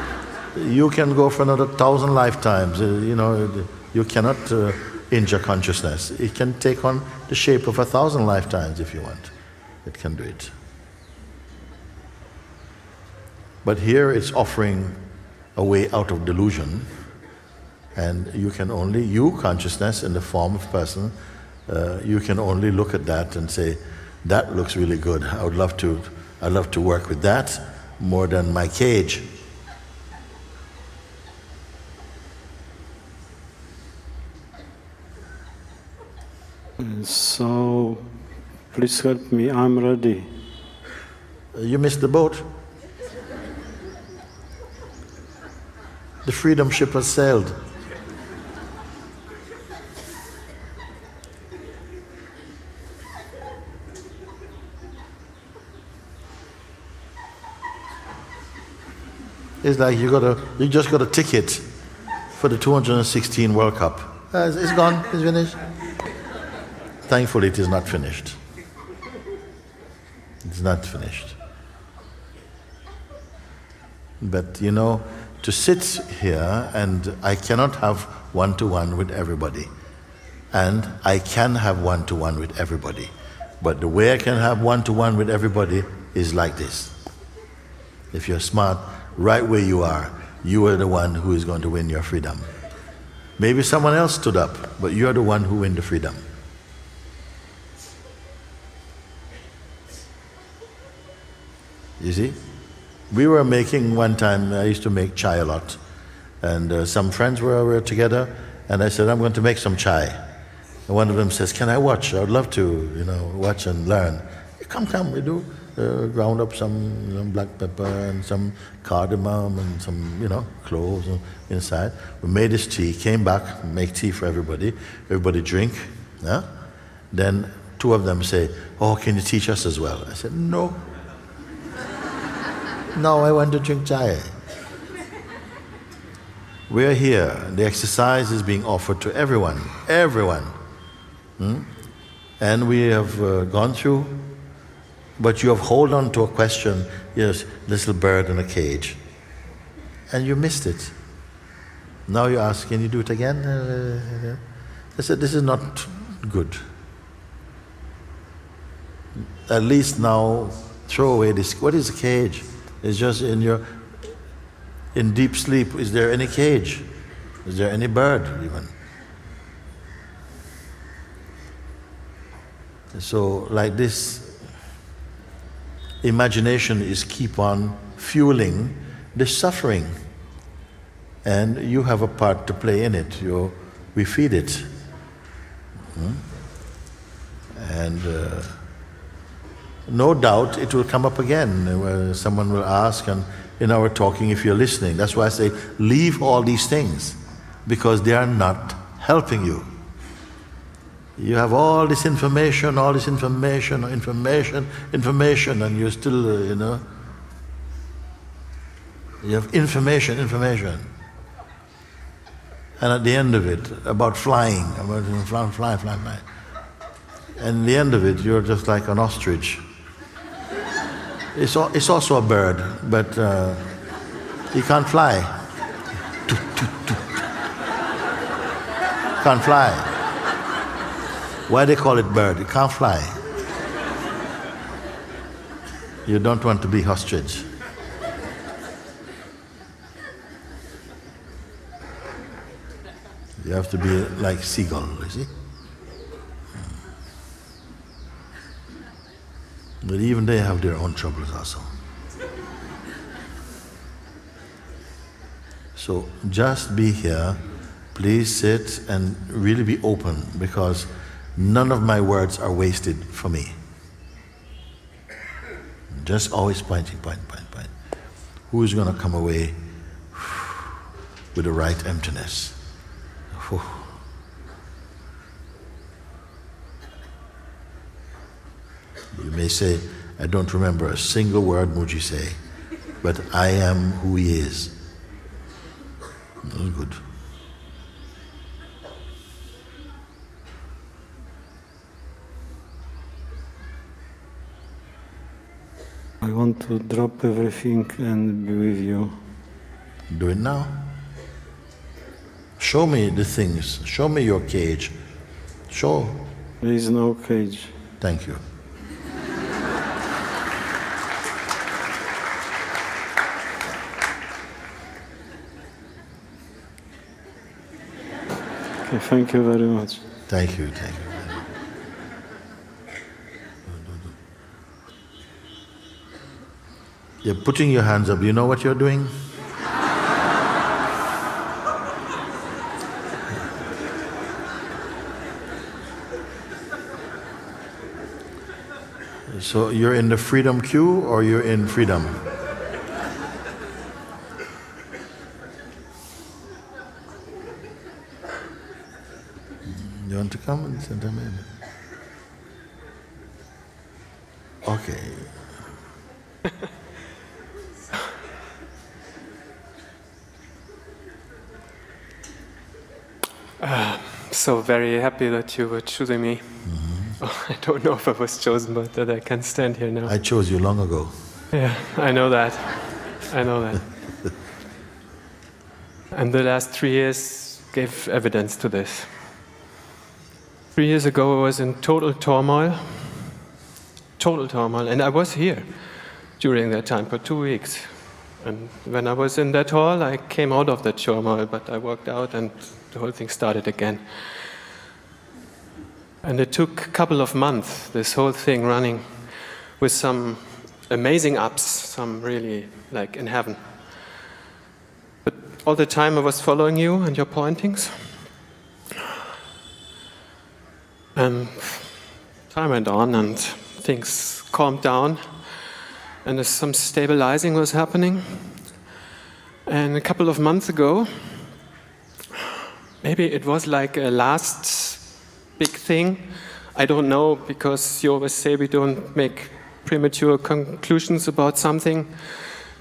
You can go for another 1,000 lifetimes. You cannot injure consciousness. It can take on the shape of 1,000 lifetimes if you want. It can do it. But here it's offering a way out of delusion, and you consciousness in the form of person, you can only look at that and say, that looks really good. I'd love to work with that more than my cage. So, please help me, I'm ready. You missed the boat. The freedom ship has sailed. It's like you just got a ticket for the 216 World Cup. It's gone, it's finished. Thankfully it is not finished. It's not finished. But to sit here, and I cannot have one-to-one with everybody. And I can have one-to-one with everybody. But the way I can have one-to-one with everybody is like this. If you're smart, right where you are the one who is going to win your freedom. Maybe someone else stood up, but you're the one who win the freedom. You see? We were making one time, I used to make chai a lot, and some friends were together, and I said, I'm going to make some chai. And one of them says, can I watch? I would love to, watch and learn. Come, we do. Ground up some black pepper and some cardamom and some, cloves inside. We made this tea, came back, make tea for everybody. Everybody drink. Yeah? Then two of them say, oh, can you teach us as well? I said, no. No, I want to drink chai. We're here. The exercise is being offered to everyone. Everyone. And we have gone through, but you have hold on to a question, yes, little bird in a cage. And you missed it. Now you ask, can you do it again? I said, this is not good. At least now, throw away this. What is a cage? It's just in deep sleep. Is there any cage? Is there any bird even? So like this, imagination is keep on fueling the suffering. And you have a part to play in it. We feed it. And no doubt it will come up again, where someone will ask, and in our talking, if you're listening, that's why I say, leave all these things, because they are not helping you. You have all this information, and you're still, You have information. And at the end of it, about flying, fly. And at the end of it, you're just like an ostrich. It's also a bird, but he can't fly. Can't fly. Why they call it bird? It can't fly. You don't want to be ostrich. You have to be like seagull, you see? But even they have their own troubles also. So just be here, please sit and really be open, because none of my words are wasted for me. Just always pointing. Who is going to come away with the right emptiness? You may say, I don't remember a single word Mooji say, but I am who he is. That's good. I want to drop everything and be with you. Do it now. Show me the things. Show me your cage. Show. There is no cage. Thank you. Okay, thank you very much. Thank you. You're putting your hands up. Do you know what you're doing? So you're in the freedom queue or you're in freedom? You want to come and send them in? Okay. So very happy that you were choosing me. Oh, I don't know if I was chosen, but that I can stand here now. I chose you long ago. Yeah, I know that. And the last 3 years gave evidence to this. 3 years ago I was in total turmoil, and I was here during that time for 2 weeks. And when I was in that hall, I came out of that turmoil, but I worked out and the whole thing started again. And it took a couple of months, this whole thing running, with some amazing ups, some really like in heaven. But all the time I was following you and your pointings. And time went on and things calmed down and some stabilizing was happening. And a couple of months ago, maybe it was like a last big thing. I don't know, because you always say we don't make premature conclusions about something.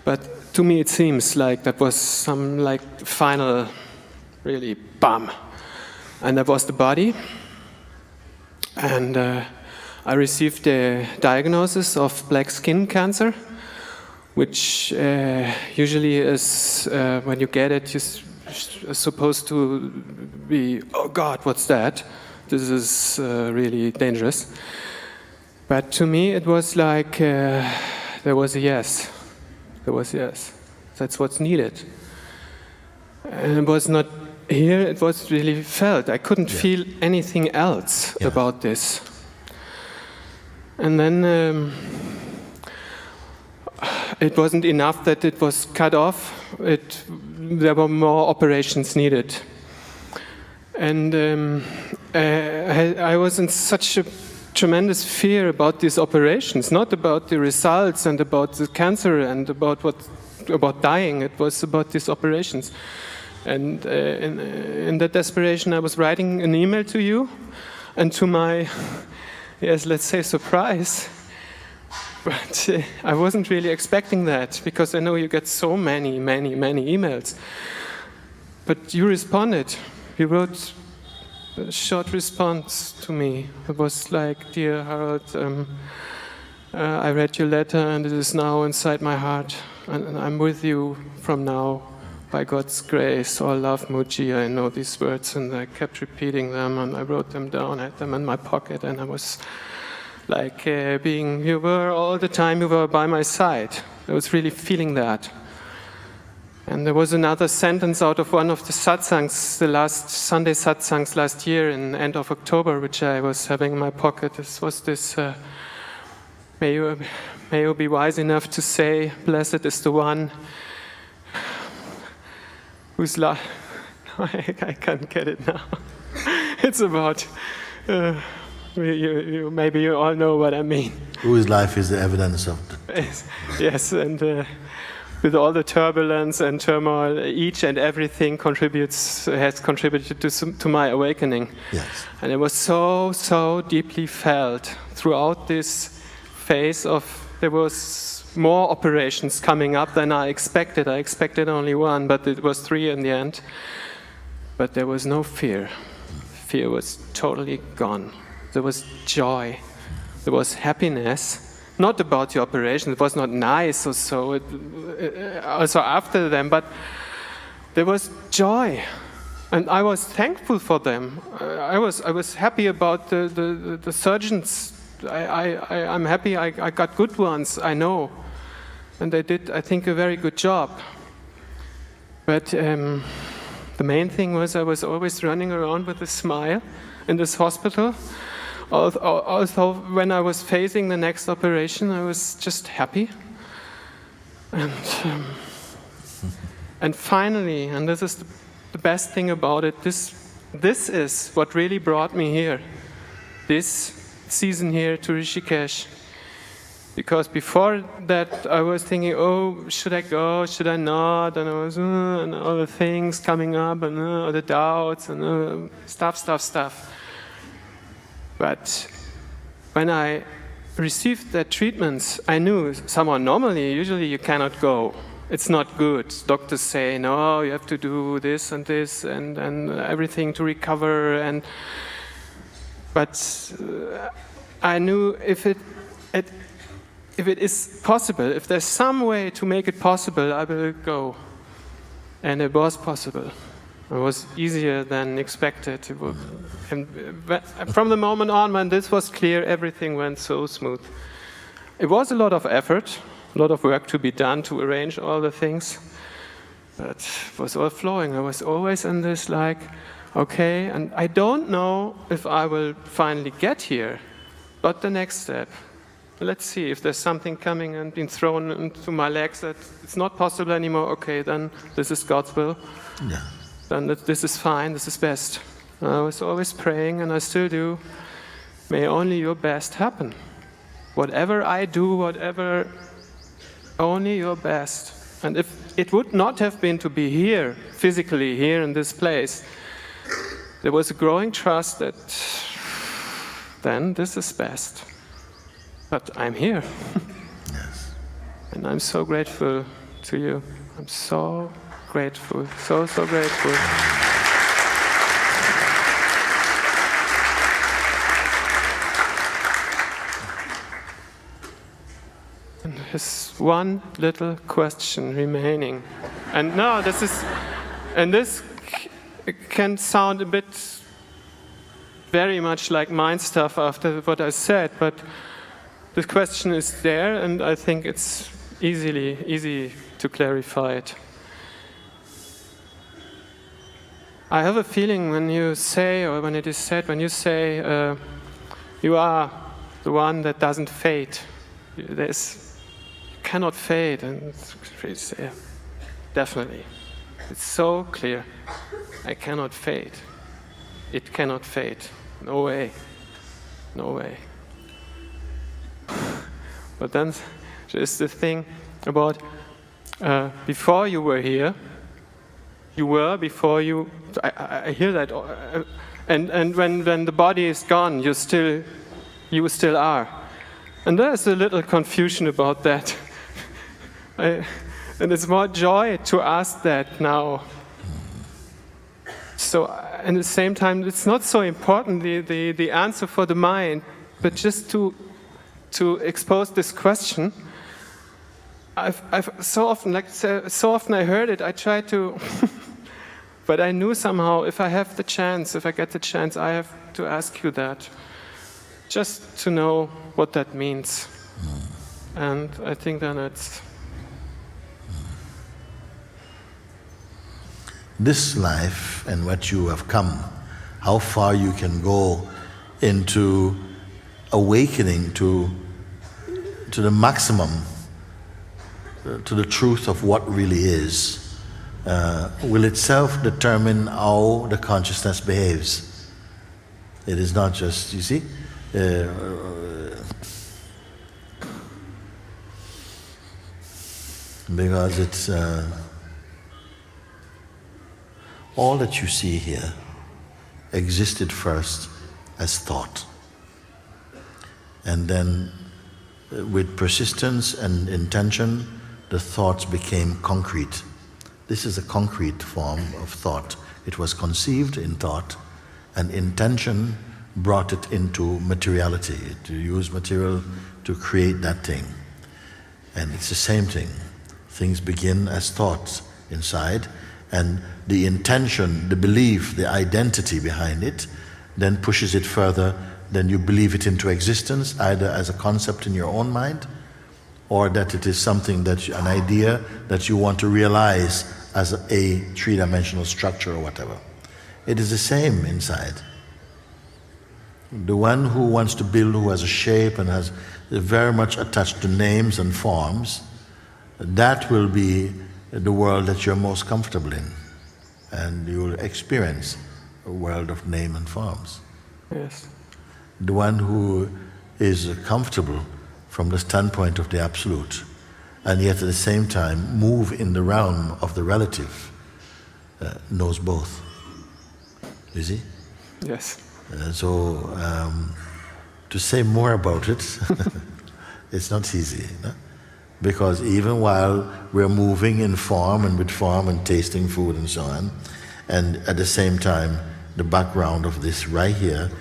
But to me it seems like that was some like final, really bam. And that was the body. And I received a diagnosis of black skin cancer, which usually is, when you get it, you're supposed to be, oh God, what's that? This is really dangerous. But to me it was like, there was a yes. That's what's needed. And it was not here, it was really felt. I couldn't feel anything else about this. And then it wasn't enough that it was cut off. There were more operations needed. And I was in such a tremendous fear about these operations, not about the results and about the cancer and about dying. It was about these operations. And in that desperation, I was writing an email to you, and to my, yes, let's say surprise, But I wasn't really expecting that, because I know you get so many emails. But you responded. You wrote a short response to me. It was like, "Dear Harold, I read your letter and it is now inside my heart. And I'm with you from now, by God's grace. All love, Mooji." I know these words, and I kept repeating them, and I wrote them down, I had them in my pocket, and I was like you were all the time, you were by my side. I was really feeling that. And there was another sentence out of one of the satsangs, the last Sunday satsangs last year in end of October, which I was having in my pocket. This was this, may you be wise enough to say, "Blessed is the one whose life," I can't get it now. It's about, maybe you all know what I mean. Whose life is the evidence of the... Yes, and with all the turbulence and turmoil, each and everything has contributed to my awakening. Yes. And it was so deeply felt throughout this phase of, there was more operations coming up than I expected. I expected only one, but it was 3 in the end. But there was no fear. Fear was totally gone. There was joy. There was happiness. Not about the operation. It was not nice or so. Also after them, but there was joy, and I was thankful for them. I was happy about the surgeons. I'm happy I got good ones. I know, and they did, I think, a very good job. But the main thing was I was always running around with a smile in this hospital. Also, when I was facing the next operation, I was just happy. And finally, and this is the best thing about it, this is what really brought me here, this season here to Rishikesh. Because before that, I was thinking, oh, should I go, should I not? And I was, and all the things coming up, and all the doubts, and stuff. But when I received the treatments, I knew somehow usually you cannot go. It's not good. Doctors say, no, you have to do this and everything to recover. But I knew if it is possible, if there's some way to make it possible, I will go. And it was possible. It was easier than expected. And from the moment on when this was clear, everything went so smooth. It was a lot of effort, a lot of work to be done to arrange all the things, but it was all flowing. I was always in this like, okay, and I don't know if I will finally get here, but the next step. Let's see if there's something coming and being thrown into my legs that it's not possible anymore. Okay, then this is God's will. Yeah. Then this is fine, this is best. I was always praying, and I still do. May only your best happen. Whatever I do, only your best. And if it would not have been to be here, physically here in this place, there was a growing trust that then this is best. But I'm here. Yes. And I'm so grateful to you. I'm so grateful, so grateful. And there's one little question remaining. And no, this can sound a bit very much like mind stuff after what I said, but the question is there, and I think it's easy to clarify it. I have a feeling when you say, or when it is said, when you say, you are the one that doesn't fade. You cannot fade, and it's definitely. It's so clear. I cannot fade. It cannot fade. No way. No way. But then there's the thing about before you were here, I hear that, and when the body is gone, you still are. And there's a little confusion about that. And it's more joy to ask that now. So, at the same time, it's not so important, the answer for the mind, but just to expose this question. I've so often I heard it, I tried to, but I knew somehow if I get the chance, I have to ask you that. Just to know what that means. And I think then it's... This life and what you have come, how far you can go into awakening to the maximum, to the truth of what really is, will itself determine how the consciousness behaves. It is not just, you see, because it's all that you see here existed first as thought, and then with persistence and intention the thoughts became concrete. This is a concrete form of thought. It was conceived in thought, and intention brought it into materiality, to use material to create that thing. And it's the same thing. Things begin as thoughts inside, and the intention, the belief, the identity behind it then pushes it further. Then you believe it into existence, either as a concept in your own mind, or that it is something that an idea that you want to realize as a three-dimensional structure or whatever. It is the same inside. The one who wants to build, who has a shape and is very much attached to names and forms, that will be the world that you're most comfortable in, and you will experience a world of name and forms. Yes. The one who is comfortable from the standpoint of the absolute, and yet at the same time move in the realm of the relative, knows both. You see? Yes. To say more about it, it's not easy, no? Because even while we're moving in form and with form and tasting food and so on, and at the same time, the background of this right here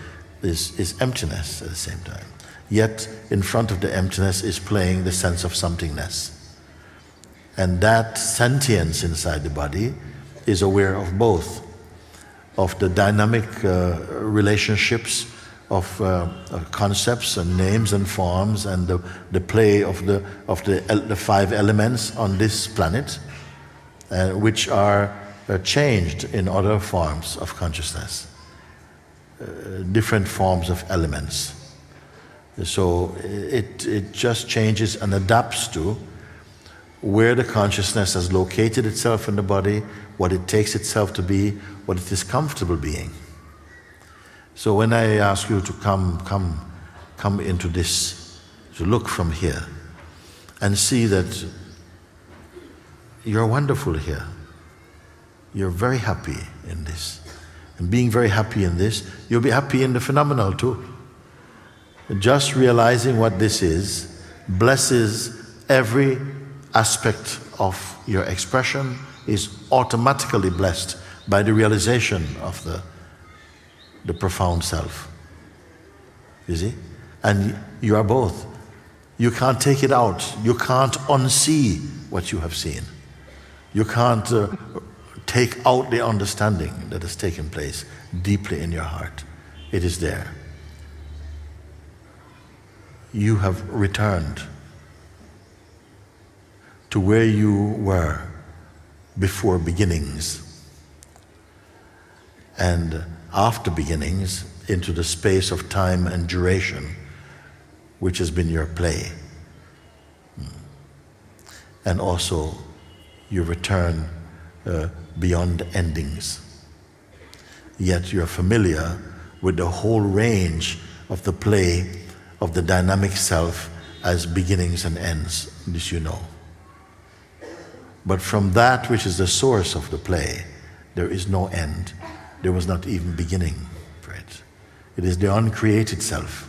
is emptiness at the same time. Yet, in front of the emptiness is playing the sense of somethingness. And that sentience inside the body is aware of both, of the dynamic relationships of concepts and names and forms, and the play of the five elements on this planet, which are changed in other forms of consciousness, different forms of elements. So it just changes and adapts to where the consciousness has located itself in the body, what it takes itself to be, what it is comfortable being. So when I ask you to come into this, to look from here and see that you're wonderful here, you're very happy in this, and being very happy in this, you'll be happy in the phenomenal too. Just realizing what this is blesses every aspect of your expression, is automatically blessed by the realization of the profound self. You see? And you are both. You can't take it out. You can't unsee what you have seen. You can't take out the understanding that has taken place deeply in your heart. It is there. You have returned to where you were before beginnings, and after beginnings into the space of time and duration, which has been your play. And also you return beyond endings. Yet you're familiar with the whole range of the play of the dynamic self as beginnings and ends. This you know. But from that which is the source of the play, there is no end. There was not even beginning for it. It is the uncreated self.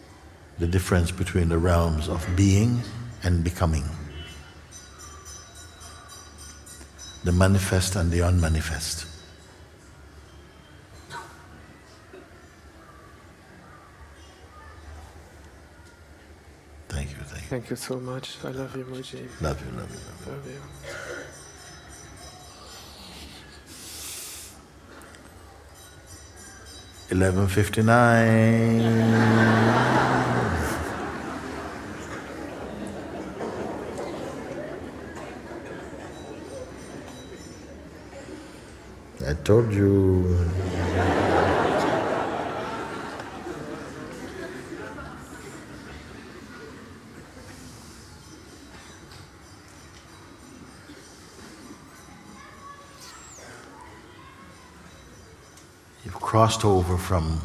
difference between the realms of being and becoming, the manifest and the unmanifest. Thank you, thank you. Thank you so much. I love you, Mooji. Love you, love you, love you. Love you. 11:59. I told you. You've crossed over from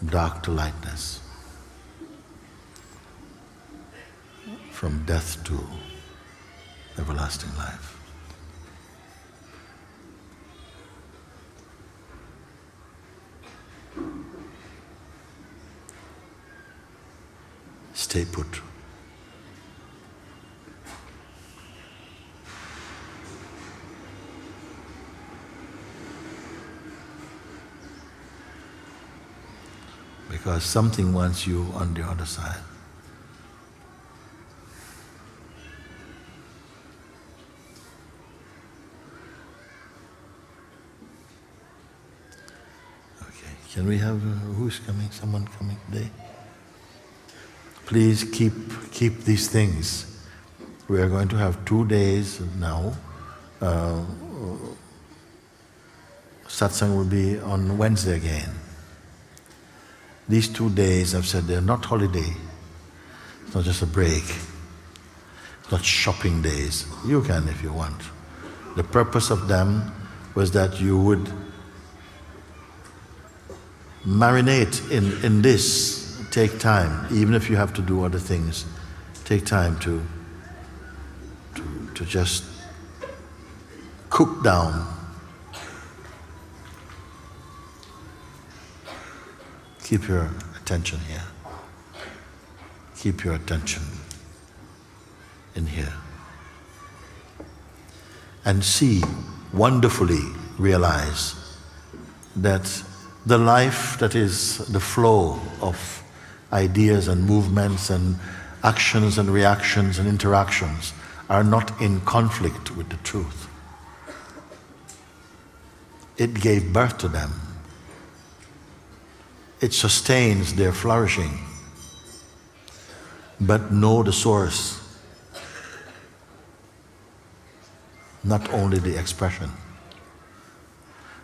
dark to lightness, from death to everlasting life. Stay put. Because something wants you on the other side. Okay, can we have, who's coming, someone coming today? Please keep these things. We are going to have 2 days now. Satsang will be on Wednesday again. These 2 days, I've said, they're not holiday. It's not just a break. It's not shopping days. You can if you want. The purpose of them was that you would marinate in this. Take time, even if you have to do other things. Take time to just cook down. Keep your attention here. Keep your attention in here. And see, wonderfully realize that the life that is the flow of ideas and movements and actions and reactions and interactions are not in conflict with the truth. It gave birth to them. It sustains their flourishing. But know the source, not only the expression.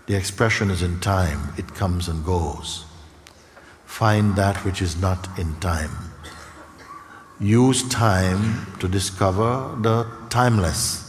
The expression is in time, it comes and goes. Find that which is not in time. Use time to discover the timeless.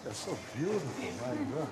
They're so beautiful, my God.